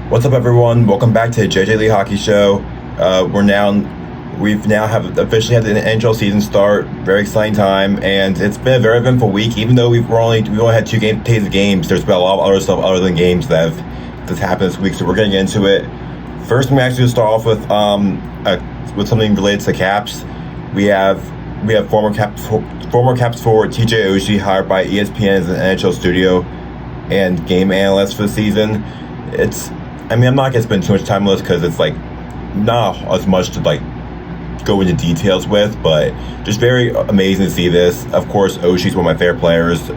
What's up, everyone? Welcome back to the JjLee Hockey Show. We've now have officially had the NHL season start. Very exciting time, and it's been a very eventful week. Even though we've only had two days of games, there's been a lot of other stuff other than games that's happened this week. So we're getting into it. First, we actually start off with something related to the Caps. We have former Caps forward Tj Oshie hired by ESPN as an NHL studio and game analyst for the season. I'm not gonna spend too much time on this because it's not as much to go into details with, but just very amazing to see this. Of course, Oshie's one of my favorite players.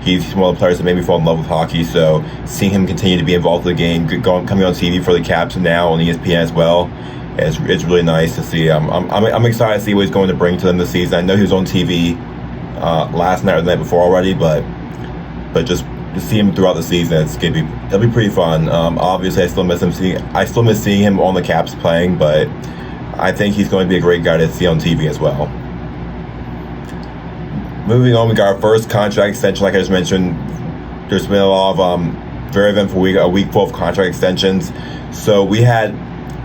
He's one of the players that made me fall in love with hockey. So seeing him continue to be involved in the game, coming on TV for the Caps now on ESPN as well, it's really nice to see. I'm excited to see what he's going to bring to them this season. I know he was on TV last night or the night before already, but just to see him throughout the season, it'll be pretty fun. Obviously, I still miss seeing him on the Caps playing, but I think he's going to be a great guy to see on TV as well. Moving on, we got our first contract extension. Like I just mentioned, there's been a lot of very eventful week full of contract extensions. So we had,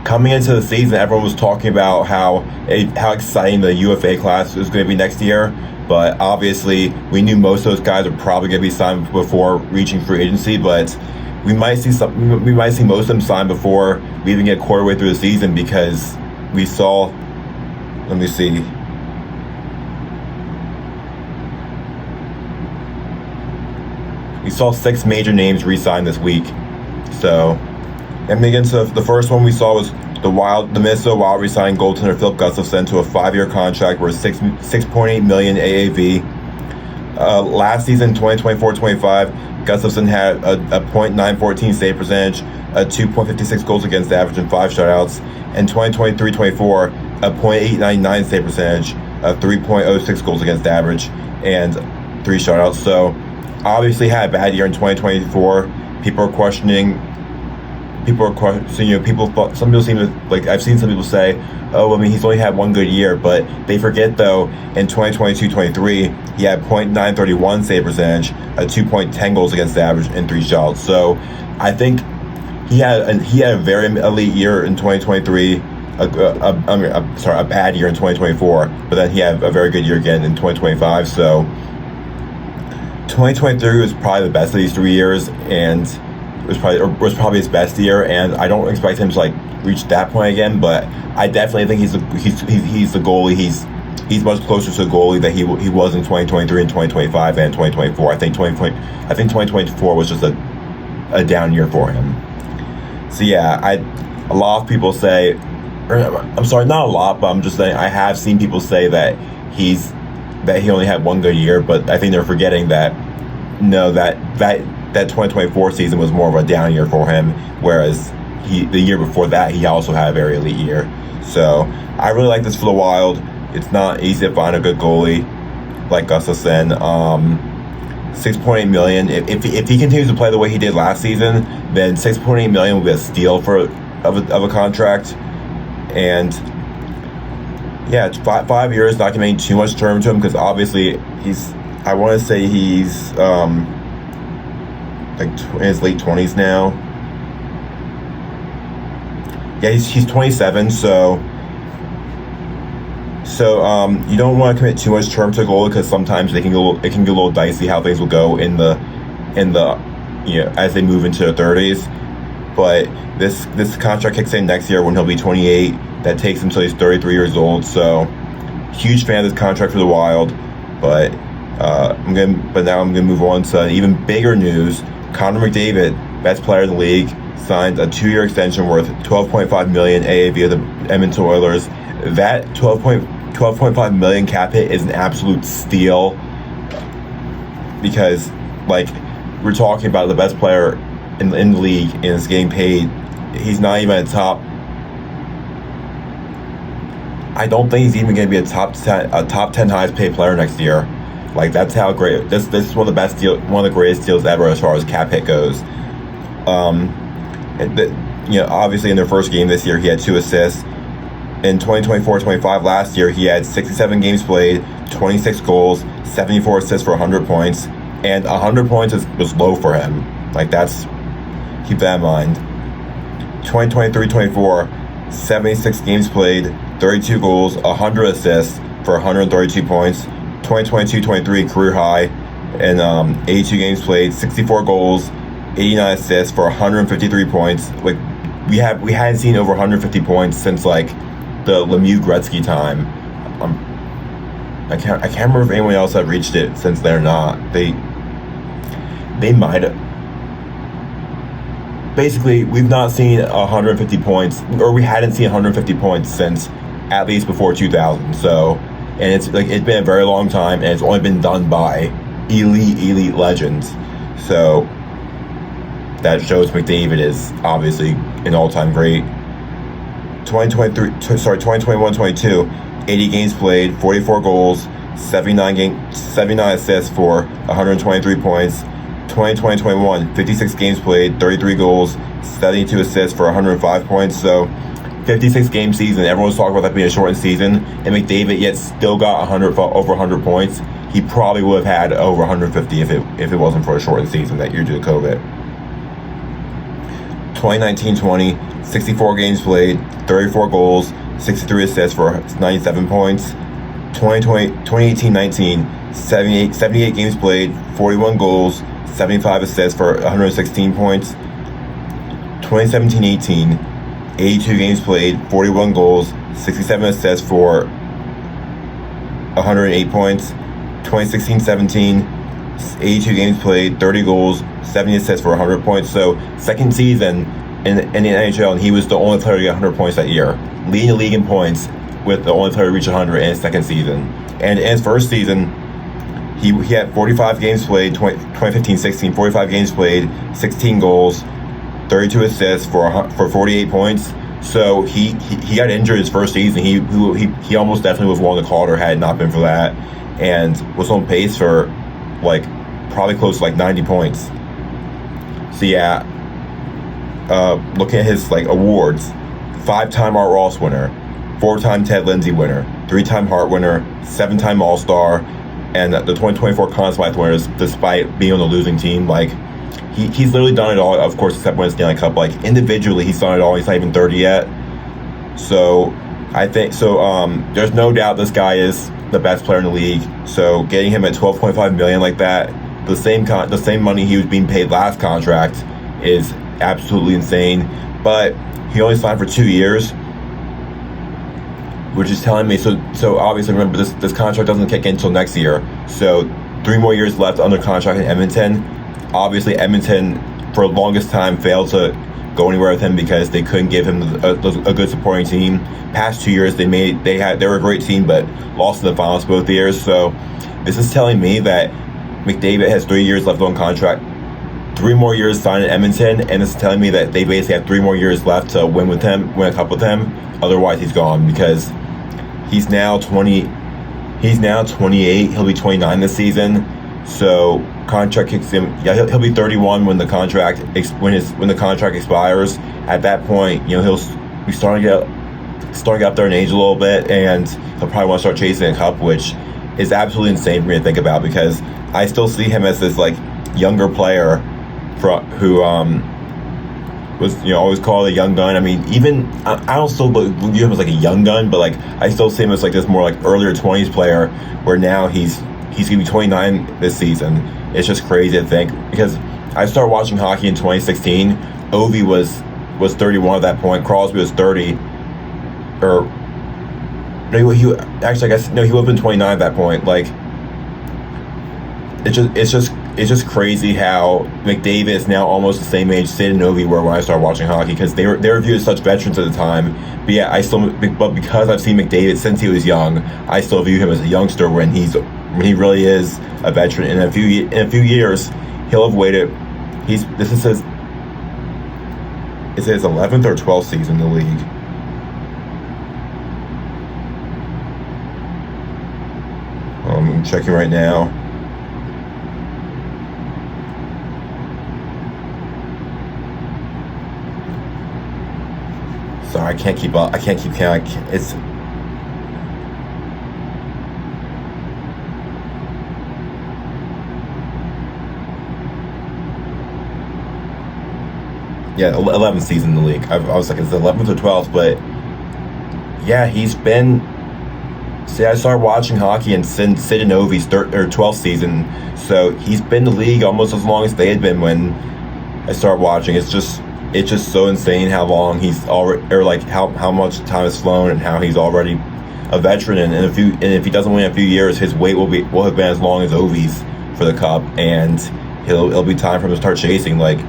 coming into the season, everyone was talking about how exciting the UFA class is going to be next year. But obviously, we knew most of those guys are probably going to be signed before reaching free agency. But we might see most of them signed before we even get a quarter way through the season, because we saw. Let me see. We saw 6 major names re-sign this week. So, and again, so the first one we saw was the Minnesota Wild re-signed goaltender Filip Gustavsson to a 5-year contract worth $6.8 million AAV. Last season, 2024-25, Gustavsson had a .914 save percentage, a 2.56 goals against average, and 5 shutouts. And 2023-24, a .899 save percentage, a 3.06 goals against average, and 3 shutouts. So obviously had a bad year in 2024. Some people seem to, I've seen some people say, he's only had one good year, but they forget though, in 2022-23, he had .931 save percentage, a 2.10 goals against average, and 3 shutouts. So I think he had a very elite year in 2023. A bad year in 2024, but then he had a very good year again in 2025. So 2023 was probably the best of these 3 years, and was probably his best year, and I don't expect him to reach that point again. But I definitely think he's the goalie. He's much closer to the goalie that he was in 2023 and 2025 and 2024. I think 2024 was just a down year for him. So yeah, a lot of people say, I'm sorry, not a lot, but I'm just saying I have seen people say that he only had one good year, but I think they're forgetting that that 2024 season was more of a down year for him, whereas the year before that, he also had a very elite year. So I really like this for the Wild. It's not easy to find a good goalie like Gustavsson. $6.8 million. If he continues to play the way he did last season, then $6.8 million will be a steal of a contract. And yeah, it's 5 years, not giving too much term to him, because obviously he's in his late 20s now. Yeah, he's 27, so you don't want to commit too much term to a goalie, because sometimes it can get a little dicey how things will go in the as they move into their 30s. But this contract kicks in next year when he'll be 28. That takes him until he's 33 years old. So huge fan of this contract for the Wild. But now I'm gonna move on to even bigger news. Connor McDavid, best player in the league, signed a 2-year extension worth $12.5 million AAV of the Edmonton Oilers. That $12.5 million cap hit is an absolute steal, because we're talking about the best player in the league and is getting paid. He's not even a top. I don't think he's even going to be a top 10 highest paid player next year. That's how great. This is one of the greatest deals ever as far as cap hit goes. Obviously in their first game this year, he had 2 assists. In 2024-25 last year, he had 67 games played, 26 goals, 74 assists for 100 points, and 100 points was low for him. Keep that in mind. 2023-24, 76 games played, 32 goals, 100 assists for 132 points. 2022-23 career high, and 82 games played, 64 goals, 89 assists for 153 points. Like we hadn't seen over 150 points since like the Lemieux Gretzky time. I can't remember if anyone else had reached it since they're not. They might have. Basically, we've not seen 150 points, or we hadn't seen 150 points since at least before 2000. So, and it's been a very long time, and it's only been done by elite legends. So that shows McDavid is obviously an all-time great. 2021-22, 80 games played, 44 goals, 79 assists for 123 points. 2020-21, 56 games played, 33 goals, 72 assists for 105 points. So 56 game season. Everyone's talking about that being a shortened season, and McDavid yet still got over 100 points. He probably would have had over 150 if it wasn't for a shortened season that year due to COVID. 2019-20, 64 games played, 34 goals, 63 assists for 97 points. 2018-19, 78 games played, 41 goals, 75 assists for 116 points. 2017-18, 82 games played, 41 goals, 67 assists for 108 points. 2016-17, 82 games played, 30 goals, 70 assists for 100 points. So second season in the NHL, and he was the only player to get 100 points that year, leading the league in points with the only player to reach 100 in his second season. And in his first season, he had 45 games played, 2015-16, 45 games played, 16 goals, 32 assists for 48 points. So he got injured his first season. He almost definitely would have won the Calder had it not been for that, and was on pace for like probably close to like 90 points. So yeah, looking at his like awards, 5-time Art Ross winner, 4-time Ted Lindsay winner, 3-time Hart winner, 7-time All-Star, and the 2024 Conn Smythe winner, despite being on the losing team. Like he's literally done it all, of course, except when it's Stanley Cup. Like individually, he's done it all. He's not even 30 yet. So I think there's no doubt this guy is the best player in the league. So getting him at $12.5 million like that, the same money he was being paid last contract, is absolutely insane. But he only signed for 2 years, which is telling me, so obviously remember this contract doesn't kick in until next year. So 3 more years left under contract in Edmonton. Obviously Edmonton for the longest time failed to go anywhere with him because they couldn't give him a good supporting team. Past 2 years they were a great team but lost in the finals both years. So this is telling me that McDavid has 3 years left on contract, 3 more years signed in Edmonton, and this is telling me that they basically have 3 more years left to win a cup with him. Otherwise he's gone, because he's now 28. He'll be 29 this season. So contract kicks him. Yeah, he'll be 31 when the contract expires. At that point, he'll be starting to get up there in age a little bit, and he'll probably want to start chasing a cup, which is absolutely insane for me to think about, because I still see him as this like younger player who was always called a young gun. I mean, even I don't still view him as like a young gun, but like I still see him as like this more like earlier 20s player, where now he's gonna be 29 this season. It's just crazy to think, because I started watching hockey in 2016. Ovi was 31 at that point. Crosby was 30, or no, he would have been 29 at that point. Like it's just crazy how McDavid is now almost the same age Sid and Ovi were when I started watching hockey, because they were viewed as such veterans at the time. But yeah, but because I've seen McDavid since he was young, I still view him as a youngster when he really is a veteran. In a few years, he'll have waited. This is his 11th or 12th season in the league. I'm checking right now. Sorry, I can't keep up. I can't keep count. It's 11th season in the league. I was like, it's the 11th or 12th, but yeah, he's been. See, I started watching hockey in Sid and Ovi's 12th season, so he's been in the league almost as long as they had been when I started watching. It's just so insane how long he's already, or like how much time has flown, and how he's already a veteran. And if he doesn't win in a few years, his wait will have been as long as Ovi's for the cup, and it'll be time for him to start chasing. Like,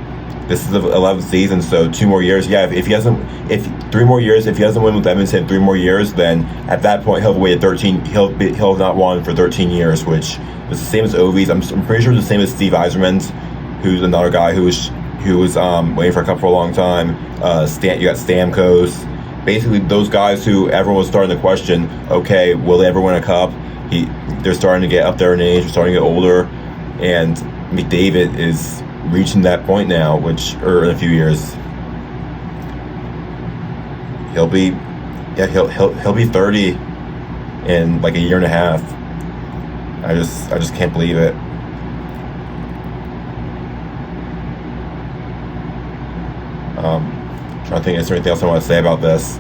this is the 11th season, so 2 more years. Yeah, if 3 more years, if he doesn't win with Edmonton 3 more years, then at that point he'll wait 13. He'll have not won for 13 years, which is the same as Ovi's. I'm pretty sure it's the same as Steve Yzerman's, who's another guy who was waiting for a cup for a long time. You got Stamkos, basically those guys who everyone was starting to question. Okay, will they ever win a cup? They're starting to get up there in age, they're starting to get older, and McDavid is reaching that point now, or in a few years, he'll be 30 in like a year and a half. I just can't believe it. Trying to think, is there anything else I want to say about this?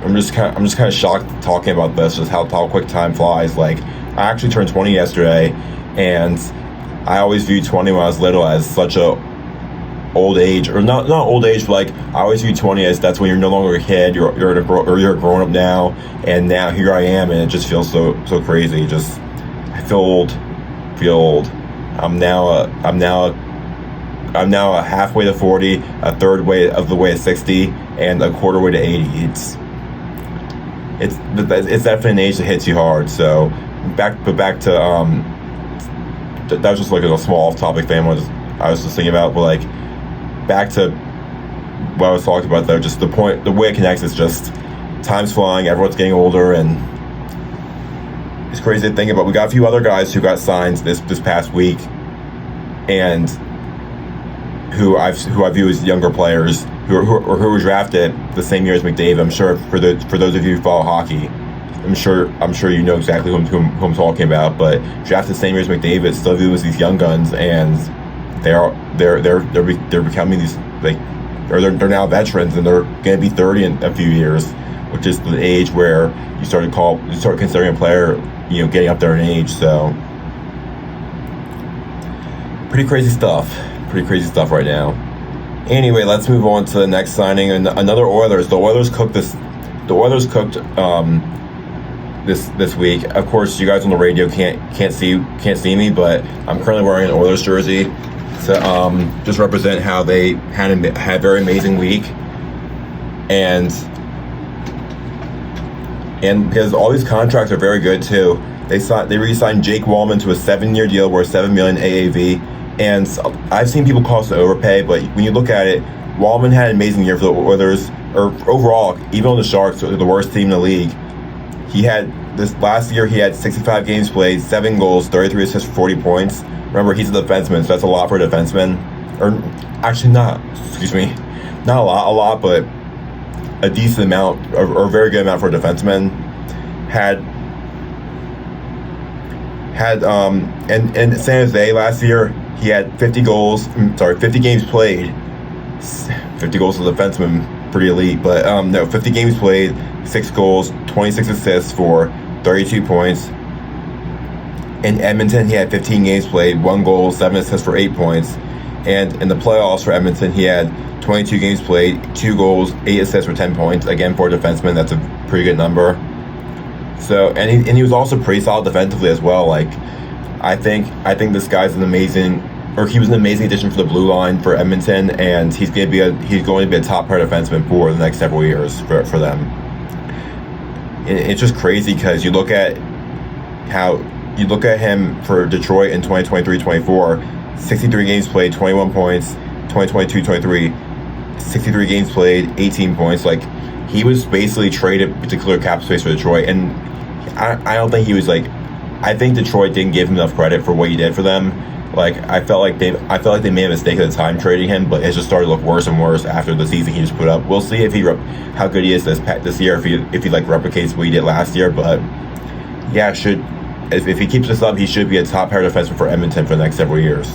I'm just kind of shocked talking about this, just how quick time flies. Like, I actually turned 20 yesterday, and I always viewed 20 when I was little as such a old age, or not old age, but like I always viewed 20 as that's when you're no longer a kid, you're a grown up now, and now here I am, and it just feels so crazy. I feel old. I'm now a halfway to 40, a third way of the way to 60, and a quarter way to 80. It's definitely an age that hits you hard. So back to that was just like a small off-topic thing I was just thinking about, but like back to what I was talking about though, just the way it connects is just time's flying, everyone's getting older, and it's crazy to think about. We got a few other guys who got signed this past week, and who I view as younger players who were drafted the same year as McDavid. I'm sure for those of you who follow hockey, I'm sure you know exactly who I'm talking about. But drafted the same year as McDavid, still viewed as these young guns, and they're becoming these, like, or they're now veterans, and they're going to be 30 in a few years, which is the age where you start considering a player, getting up there in age. So pretty crazy stuff right now. Anyway, let's move on to the next signing, and another Oilers. The Oilers cooked this week. Of course, you guys on the radio can't see me, but I'm currently wearing an Oilers jersey to just represent how they had a very amazing week, and because all these contracts are very good too. They re-signed Jake Walman to a 7-year deal worth $7 million AAV. And I've seen people call it overpay, but when you look at it, Walman had an amazing year for the Oilers, or overall, even on the Sharks, the worst team in the league. Last year he had 65 games played, 7 goals, 33 assists for 40 points. Remember, he's a defenseman, so that's a lot for a defenseman. Or actually not a lot, but a decent amount, or a very good amount for a defenseman. And San Jose last year, he had 50 games played. 50 goals as a defenseman, pretty elite. But 50 games played, 6 goals, 26 assists for 32 points. In Edmonton, he had 15 games played, 1 goal, 7 assists for 8 points. And in the playoffs for Edmonton, he had 22 games played, 2 goals, 8 assists for 10 points. Again, for a defenseman, that's a pretty good number. So, and he was also pretty solid defensively as well. Like, I think this guy's he was an amazing addition for the blue line for Edmonton, and he's going to be a top pair defenseman for the next several years for them. It's just crazy because you look at him for Detroit in 2023-24, 63 games played, 21 points, 2022-23, 63 games played, 18 points. Like, he was basically traded to clear cap space for Detroit, and I don't think he was like. I think Detroit didn't give him enough credit for what he did for them. Like, I felt like they made a mistake at the time trading him, but it just started to look worse and worse after the season he just put up. We'll see how good he is this year, if he like replicates what he did last year. But yeah, if he keeps this up, he should be a top pair defenseman for Edmonton for the next several years.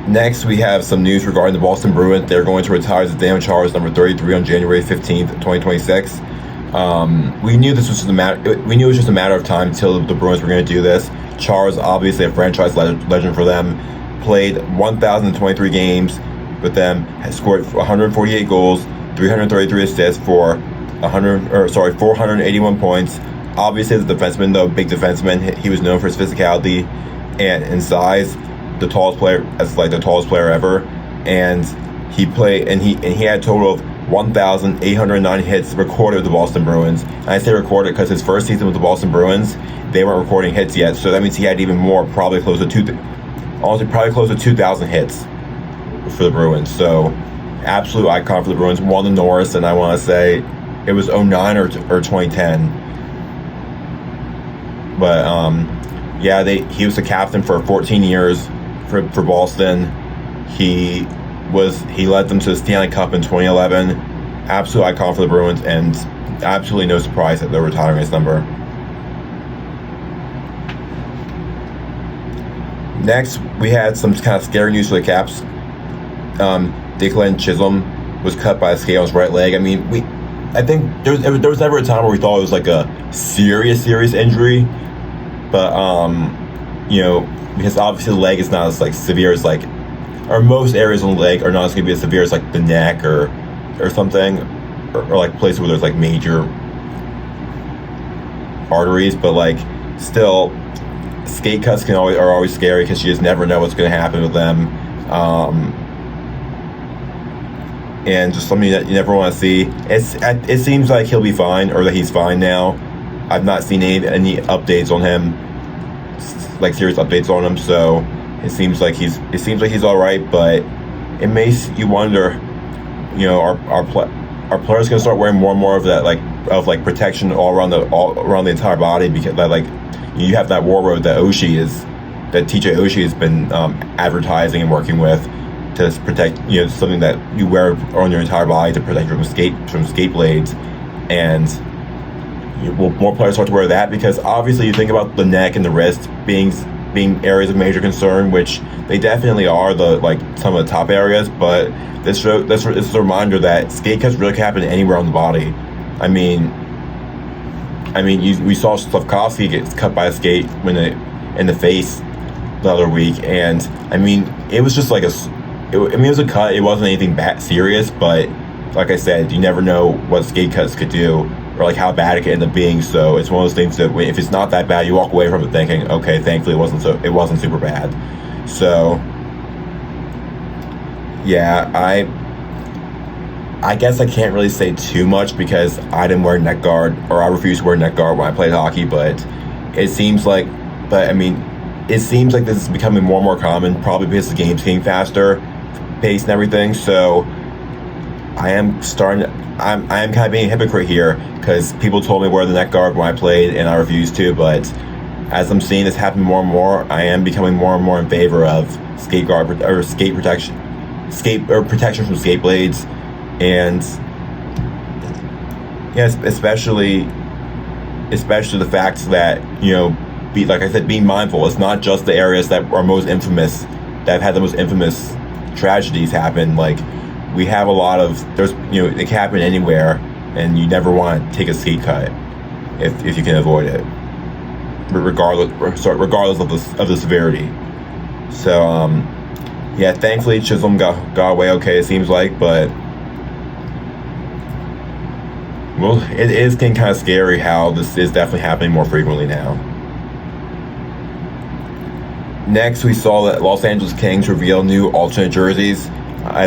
Next, we have some news regarding the Boston Bruins. They're going to retire Zdeno Chara's number 33 on January 15th, 2026. We knew this was just a matter. We knew it was just a matter of time until the Bruins were going to do this. Chara's obviously a franchise legend for them. Played 1,023 games with them. Has scored 148 goals, 333 assists for 481 points. Obviously, as a defenseman, though, big defenseman, he was known for his physicality and size. The tallest player ever, and he had a total of 1,809 hits recorded with the Boston Bruins. And I say recorded because his first season with the Boston Bruins, they weren't recording hits yet, so that means he had even more, probably close to 2,000 hits for the Bruins. So, absolute icon for the Bruins. Won the Norris, and I want to say it was 2009 or 2010. But he was the captain for 14 years. For Boston, he led them to the Stanley Cup in 2011. Absolute icon for the Bruins, and absolutely no surprise that they're retiring his number. Next, we had some kind of scary news for the Caps. Declan Chisholm was cut by a skate on his right leg. I mean, I think there was never a time where we thought it was like a serious injury, but because obviously the leg is not as severe as or most areas on the leg are not as going to be as severe as the neck or something, or places where there's major arteries, but still skate cuts are always scary because you just never know what's going to happen with them, and just something that you never want to see. It seems like he'll be fine, or that he's fine now. I've not seen any updates on him. Serious updates on him, so it seems like he's all right, but it makes you wonder, our players gonna start wearing more and more of that protection all around the entire body, because you have that war robe that Tj Oshie has been advertising and working with to protect, something that you wear on your entire body to protect you from skate blades, and will more players start to wear that? Because obviously you think about the neck and the wrist being areas of major concern, which they definitely are, some of the top areas, but this is a reminder that skate cuts really can happen anywhere on the body. I mean we saw Slavkovsky get cut by a skate in the face the other week, and it was just it was a cut. It wasn't anything serious, but like I said, you never know what skate cuts could do, or how bad it could end up being. So it's one of those things that if it's not that bad, you walk away from it thinking, okay, thankfully it wasn't super bad. So yeah, I guess I can't really say too much because I didn't wear neck guard, or I refused to wear neck guard when I played hockey, but it seems like this is becoming more and more common, probably because the game's getting faster paced and everything. So I am kind of being a hypocrite here, because people told me to wear the neck guard when I played and I refused to, but as I'm seeing this happen more and more, I am becoming more and more in favor of skate guard or skate protection from skate blades. And yes, especially the fact that, like I said, being mindful. It's not just the areas that are most infamous, that have had the most infamous tragedies happen. We have a lot of, it can happen anywhere, and you never want to take a skate cut if you can avoid it, regardless of the severity. So yeah, thankfully Chisholm got away okay, it seems like, but well, it is getting kind of scary how this is definitely happening more frequently now. Next, we saw that Los Angeles Kings reveal new alternate jerseys.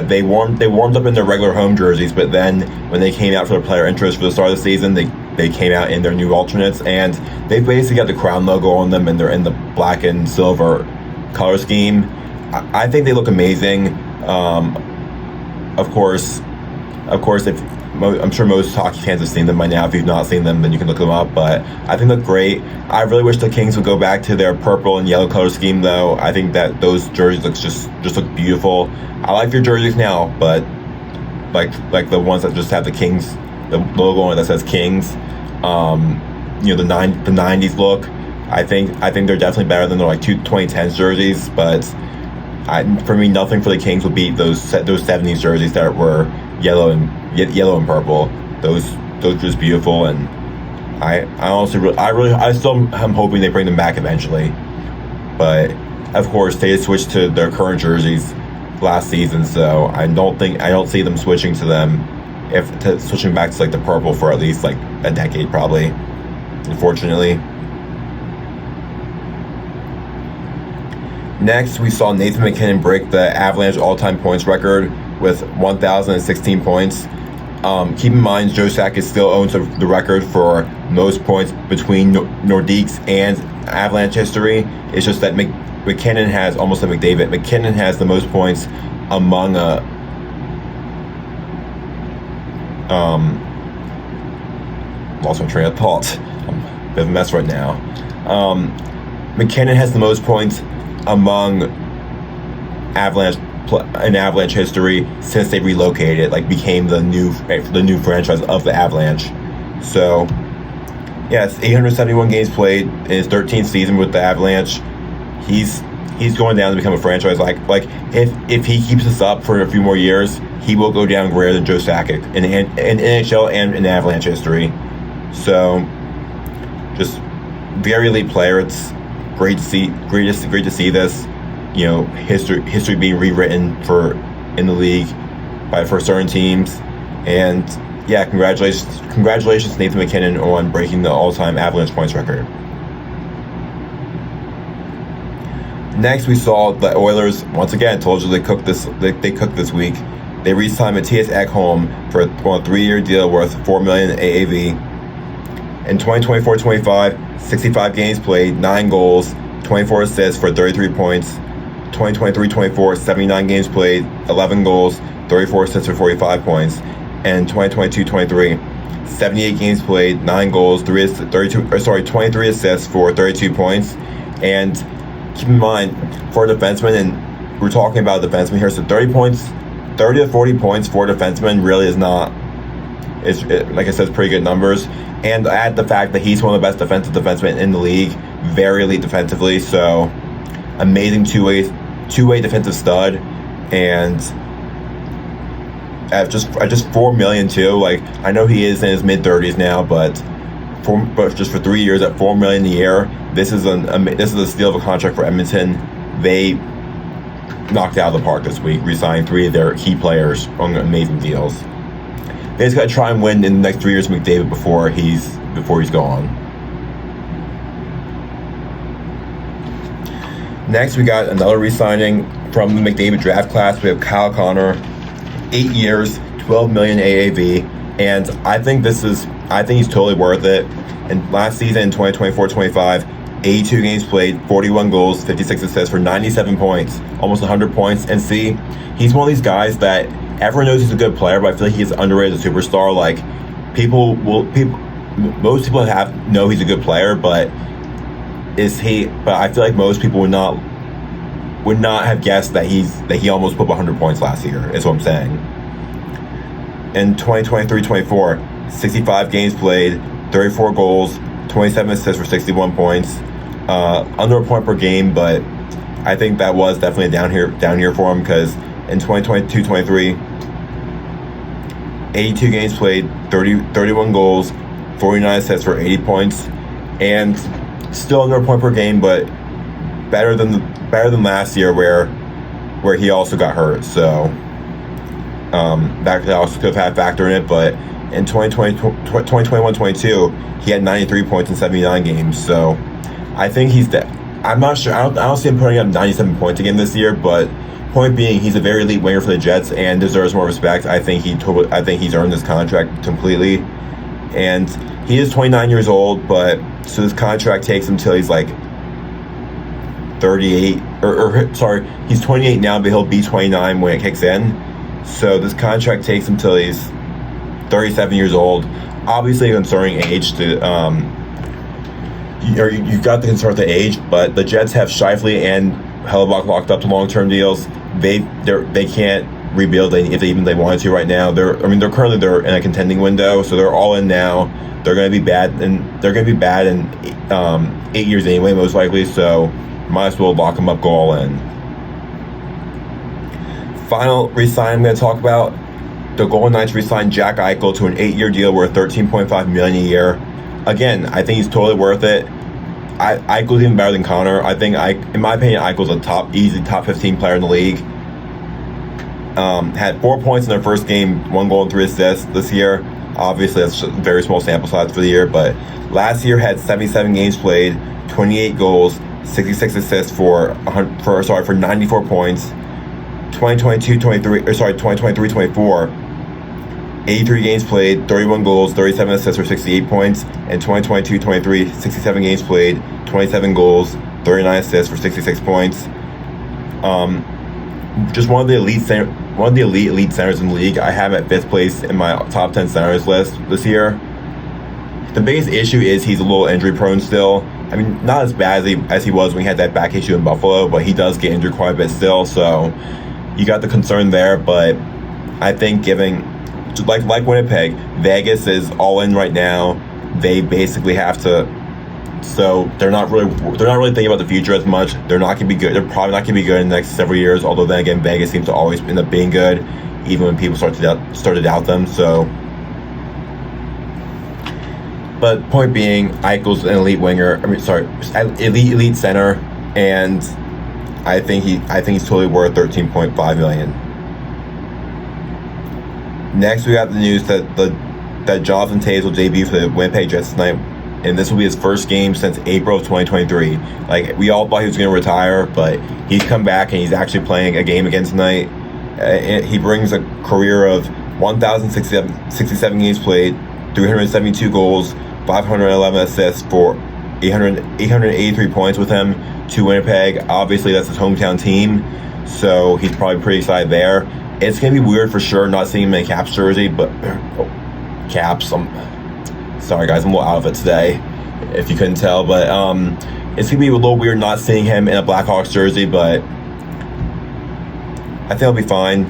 They warmed up in their regular home jerseys, but then when they came out for their player interest for the start of the season, they came out in their new alternates, and they basically got the Crown logo on them, and they're in the black and silver color scheme. I think they look amazing. Of course, I'm sure most hockey fans have seen them by now. If you've not seen them, then you can look them up. But I think they look great. I really wish the Kings would go back to their purple and yellow color scheme, though. I think that those jerseys just look beautiful. I like their jerseys now, but like the ones that just have the Kings, the logo on it that says Kings, the 90s look. I think they're definitely better than their 2010s jerseys. But For me, nothing for the Kings would beat those 70s jerseys that were yellow and purple. Those were just beautiful, and I still am hoping they bring them back eventually. But of course, they switched to their current jerseys last season, so I don't see them switching to them, switching back to like the purple for at least like a decade probably, unfortunately. Next, we saw Nathan MacKinnon break the Avalanche all-time points record with 1,016 points. Keep in mind, Joe Sakic still owns the record for most points between Nordiques and Avalanche history. It's just that MacKinnon has, almost like McDavid, MacKinnon has the most points among lost my train of thought. I'm a bit of a mess right now. MacKinnon has the most points among Avalanche history since they relocated, like became the new franchise of the Avalanche. So yes, 871 games played in his 13th season with the Avalanche. He's going down to become a franchise. Like if he keeps this up for a few more years, he will go down greater than Joe Sakic in NHL and in Avalanche history. So just very elite player. It's great to see this, history being rewritten in the league for certain teams. And yeah, congratulations Nathan MacKinnon on breaking the all-time Avalanche points record. Next, we saw the Oilers once again. Told you they cooked this week. They re-signed Mattias Ekholm for a 3-year deal worth $4 million AAV. In 2024-25, 65 games played, 9 goals, 24 assists for 33 points. 2023-24, 79 games played, 11 goals, 34 assists for 45 points. And 2022-23, 78 games played, 9 goals, 23 assists for 32 points. And keep in mind, for a defenseman, and we're talking about a defenseman here, so 30 to 40 points for a defenseman really is not, like I said, it's pretty good numbers. And add the fact that he's one of the best defensive defensemen in the league, very elite defensively, so amazing two-way defensive stud, and at just $4 million too. Like, I know he is in his mid-30s now, but just for 3 years at $4 million a year, this is a steal of a contract for Edmonton. They knocked it out of the park this week, re-signing 3 of their key players on amazing deals. They just got to try and win in the next 3 years with McDavid before he's gone. Next, we got another re-signing from the McDavid draft class. We have Kyle Connor, 8 years, $12 million AAV, and I think he's totally worth it. And last season, 2024-25, 82 games played, 41 goals, 56 assists for 97 points, almost 100 points. And see, he's one of these guys that everyone knows he's a good player, but I feel like he's underrated as a superstar. Like, most people know he's a good player, but I feel like most people would not have guessed that he almost put up 100 points last year, is what I'm saying. In 2023-24, 65 games played, 34 goals, 27 assists for 61 points, under a point per game, but I think that was definitely a down year for him, because in 2022-23, 82 games played, 31 goals, 49 assists for 80 points, and still under a point per game, but better than last year where he also got hurt. So that also could have had a factor in it. But in 2021-22, he had 93 points in 79 games. So I think I'm not sure. I don't see him putting up 97 points again this year. But point being, he's a very elite winger for the Jets and deserves more respect. I think he's earned this contract completely. And he is 29 years old, but so this contract takes him till he's like 38, he's 28 now, but he'll be 29 when it kicks in. So this contract takes him till he's 37 years old. Obviously, a concerning age you've got the concern with the age, but the Jets have Scheifele and Hellebuck locked up to long-term deals. They can't rebuild if they wanted to right now. They're currently in a contending window, so they're all in now. They're going to be bad, and they're going to be bad in 8 years anyway, most likely. So might as well lock them up, go all in. final re-sign I'm going to talk about, the Golden Knights re-signed Jack Eichel to an 8-year deal worth $13.5 million a year. Again, I think he's totally worth it. Eichel's even better than Connor. I think, in my opinion, Eichel's a easy top 15 player in the league. Had 4 points in their first game, 1 goal and 3 assists this year. Obviously, that's a very small sample size for the year, but last year had 77 games played, 28 goals, 66 assists for 94 points. 2023-24, 83 games played, 31 goals, 37 assists for 68 points, and 2022-23, 67 games played, 27 goals, 39 assists for 66 points. Just one of the elite centers in the league. I have him at 5th place in my top 10 centers list this year. The biggest issue is he's a little injury prone still. I mean, not as bad as he was when he had that back issue in Buffalo, but he does get injured quite a bit still, so you got the concern there. But I think like Winnipeg, Vegas is all in right now. They basically have to, so they're not really thinking about the future as much. They're not going to be good. They're probably not going to be good in the next several years. Although then again, Vegas seems to always end up being good, even when people start to doubt them. So, but point being, Eichel's an elite winger. Elite center, and I think he's totally worth $13.5 million. Next, we got the news that Jonathan Toews will debut for the Winnipeg Jets tonight, and this will be his first game since April of 2023. Like, we all thought he was going to retire, but he's come back and he's actually playing a game again tonight. He brings a career of 1,067 games played, 372 goals, 511 assists for 883 points with him to Winnipeg. Obviously, that's his hometown team, so he's probably pretty excited there. It's going to be weird for sure not seeing him in a Caps jersey, but Caps, sorry guys, I'm a little out of it today, if you couldn't tell, but it's going to be a little weird not seeing him in a Blackhawks jersey, but I think it'll be fine.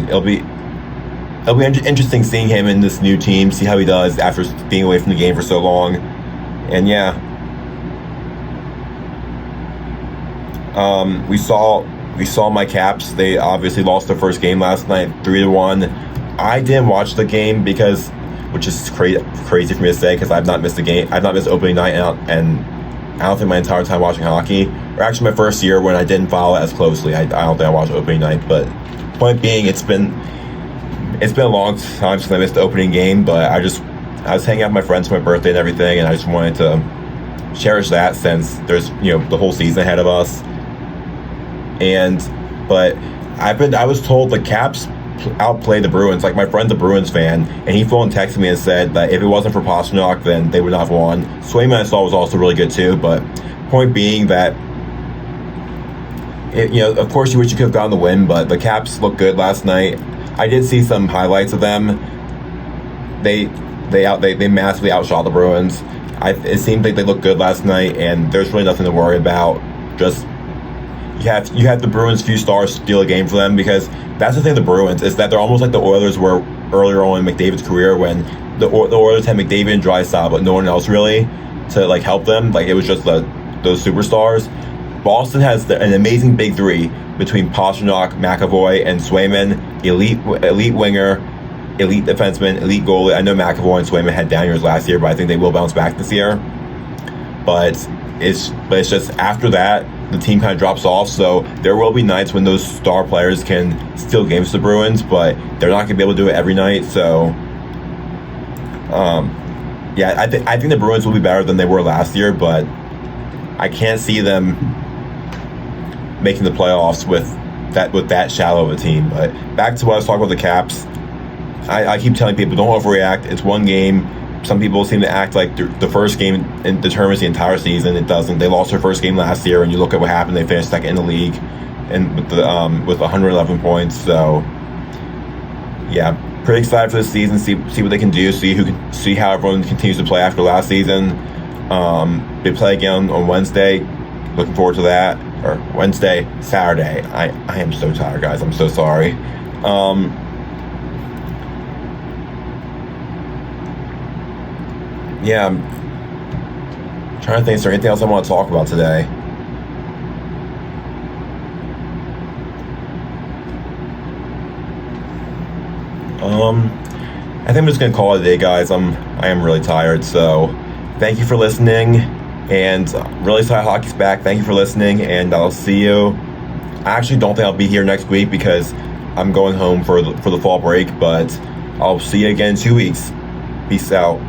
It'll be interesting seeing him in this new team, see how he does after being away from the game for so long, and yeah. We saw my Caps. They obviously lost their first game last night, 3-1. I didn't watch the game which is crazy for me to say, because I've not missed a game. I've not missed opening night, and I don't think my entire time watching hockey, or actually my first year when I didn't follow it as closely. I don't think I watched opening night. But point being, it's been a long time since I missed the opening game. But I was hanging out with my friends for my birthday and everything, and I just wanted to cherish that since there's the whole season ahead of us. But I was told the Caps outplayed the Bruins. Like, my friend's a Bruins fan, and he phoned and texted me and said that if it wasn't for Pastrnak, then they would not have won. Swayman, I saw, was also really good too. But point being that, of course you wish you could have gotten the win, but the Caps looked good last night. I did see some highlights of them. They massively outshot the Bruins. It seemed like they looked good last night, and there's really nothing to worry about. Just you have the Bruins' few stars steal a game for them, because that's the thing with the Bruins, is that they're almost like the Oilers were earlier on in McDavid's career, when the Oilers had McDavid and Draisaitl, but no one else really to help them. Like, it was just those superstars. Boston has an amazing big three between Pastrnak, McAvoy, and Swayman. Elite winger, elite defenseman, elite goalie. I know McAvoy and Swayman had down years last year, but I think they will bounce back this year. But it's just after that, the team kind of drops off. So there will be nights when those star players can steal games to the Bruins, but they're not going to be able to do it every night. So, I think the Bruins will be better than they were last year, but I can't see them making the playoffs with that shallow of a team. But back to what I was talking about the Caps. I keep telling people, don't overreact. It's one game. Some people seem to act like the first game determines the entire season. It doesn't. They lost their first game last year, and you look at what happened. They finished second in the league, and with 111 points. So, yeah, pretty excited for this season. See what they can do. See how everyone continues to play after last season. They play again on Wednesday. Looking forward to that. Or Saturday. I am so tired, guys. I'm so sorry. Yeah, I'm trying to think, is there anything else I want to talk about today? I think I'm just gonna call it a day, guys. I am really tired, so thank you for listening, and really excited hockey's back. Thank you for listening, and I'll see you. I actually don't think I'll be here next week because I'm going home for the fall break, but I'll see you again in 2 weeks. Peace out.